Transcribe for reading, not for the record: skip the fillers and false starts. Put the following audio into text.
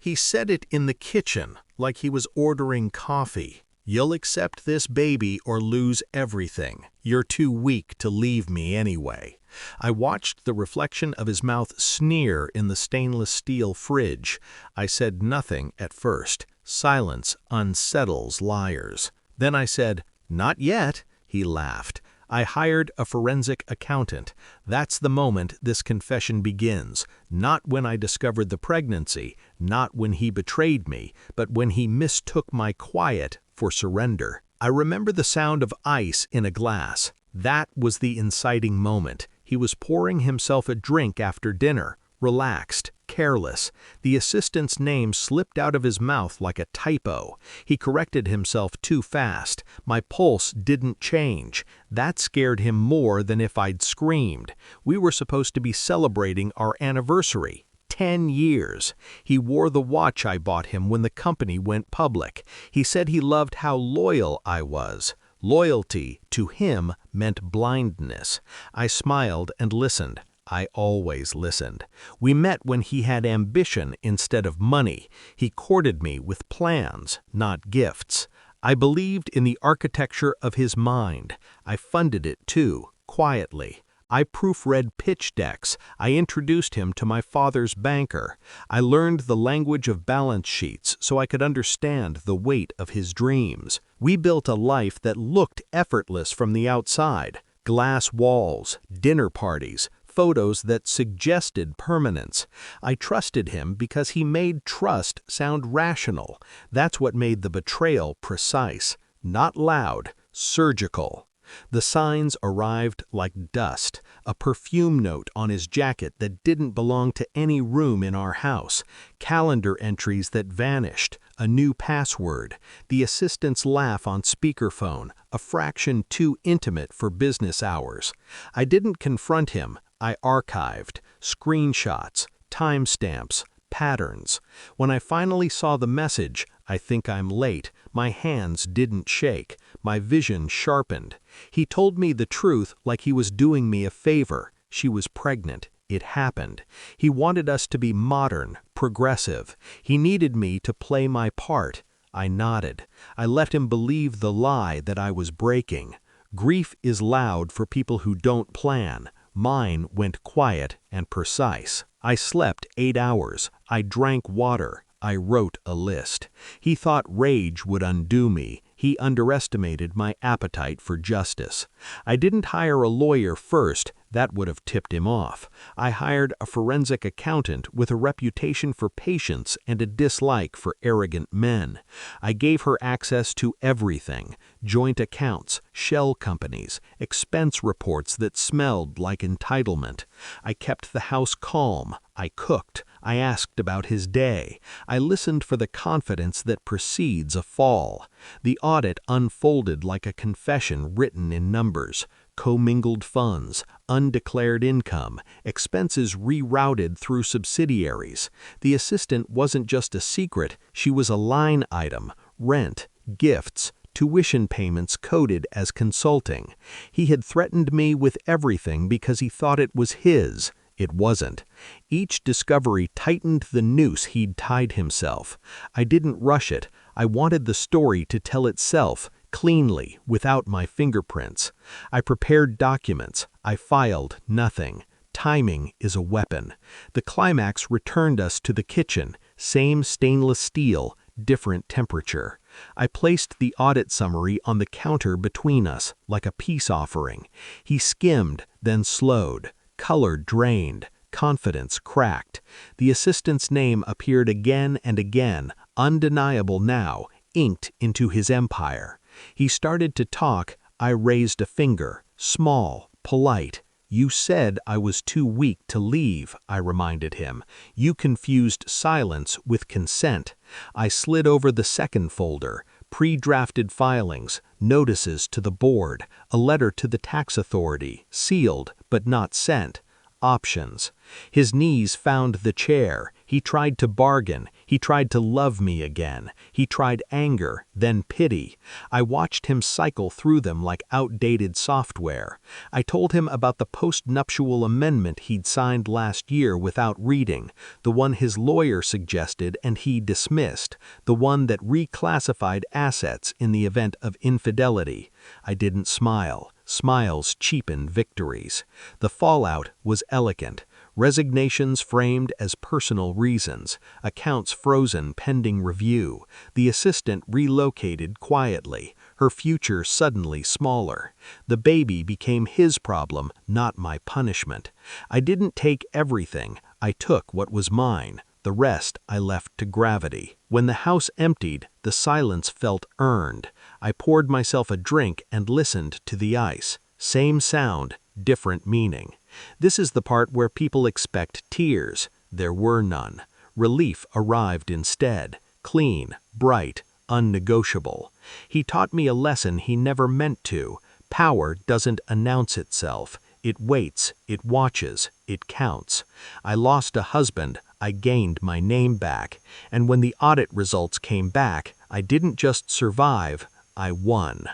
He said it in the kitchen, like he was ordering coffee. "You'll accept this baby or lose everything. You're too weak to leave me anyway." I watched the reflection of his mouth sneer in the stainless steel fridge. I said nothing at first. Silence unsettles liars. Then I said, "Not yet." He laughed. "I hired a forensic accountant. That's the moment this confession begins. Not when I discovered the pregnancy, not when he betrayed me, but when he mistook my quiet for surrender." I remember the sound of ice in a glass. That was the inciting moment. He was pouring himself a drink after dinner, relaxed, careless. The assistant's name slipped out of his mouth like a typo. He corrected himself too fast. My pulse didn't change. That scared him more than if I'd screamed. We were supposed to be celebrating our anniversary. 10 years. He wore the watch I bought him when the company went public. He said he loved how loyal I was. Loyalty, to him, meant blindness. I smiled and listened. I always listened. We met when he had ambition instead of money. He courted me with plans, not gifts. I believed in the architecture of his mind. I funded it too, quietly. I proofread pitch decks. I introduced him to my father's banker. I learned the language of balance sheets so I could understand the weight of his dreams. We built a life that looked effortless from the outside. Glass walls, dinner parties, photos that suggested permanence. I trusted him because he made trust sound rational. That's what made the betrayal precise, not loud, surgical. The signs arrived like dust, a perfume note on his jacket that didn't belong to any room in our house, calendar entries that vanished, a new password, the assistant's laugh on speakerphone, a fraction too intimate for business hours. I didn't confront him. I archived screenshots, timestamps, patterns. When I finally saw the message, "I think I'm late," my hands didn't shake. My vision sharpened. He told me the truth like he was doing me a favor. She was pregnant. It happened. He wanted us to be modern, progressive. He needed me to play my part. I nodded. I let him believe the lie that I was breaking. Grief is loud for people who don't plan. Mine went quiet and precise. I slept 8 hours. I drank water. I wrote a list. He thought rage would undo me. He underestimated my appetite for justice. I didn't hire a lawyer first. That would have tipped him off. I hired a forensic accountant with a reputation for patience and a dislike for arrogant men. I gave her access to everything: joint accounts, shell companies, expense reports that smelled like entitlement. I kept the house calm. I cooked. I asked about his day. I listened for the confidence that precedes a fall. The audit unfolded like a confession written in numbers. Commingled funds, undeclared income, expenses rerouted through subsidiaries. The assistant wasn't just a secret, she was a line item: rent, gifts, tuition payments coded as consulting. He had threatened me with everything because he thought it was his. It wasn't. Each discovery tightened the noose he'd tied himself. I didn't rush it. I wanted the story to tell itself, cleanly, without my fingerprints. I prepared documents. I filed nothing. Timing is a weapon. The climax returned us to the kitchen. Same stainless steel, different temperature. I placed the audit summary on the counter between us, like a peace offering. He skimmed, then slowed. Color drained. Confidence cracked. The assistant's name appeared again and again, undeniable now, inked into his empire. He started to talk. I raised a finger, small, polite. "You said I was too weak to leave," I reminded him. "You confused silence with consent." I slid over the second folder: pre-drafted filings, notices to the board, a letter to the tax authority, sealed but not sent. options. His knees found the chair. He tried to bargain. He tried to love me again. He tried anger, then pity. I watched him cycle through them like outdated software. I told him about the post-nuptial amendment he'd signed last year without reading, the one his lawyer suggested and he dismissed, the one that reclassified assets in the event of infidelity. I didn't smile. Smiles cheapen victories. The fallout was elegant. Resignations framed as personal reasons, accounts frozen pending review, the assistant relocated quietly, her future suddenly smaller. The baby became his problem, not my punishment. I didn't take everything, I took what was mine. The rest I left to gravity. When the house emptied, the silence felt earned. I poured myself a drink and listened to the ice. Same sound, different meaning. This is the part where people expect tears. There were none. Relief arrived instead. Clean, bright, unnegotiable. He taught me a lesson he never meant to. Power doesn't announce itself. It waits, it watches, it counts. I lost a husband, I gained my name back. And when the audit results came back, I didn't just survive, I won.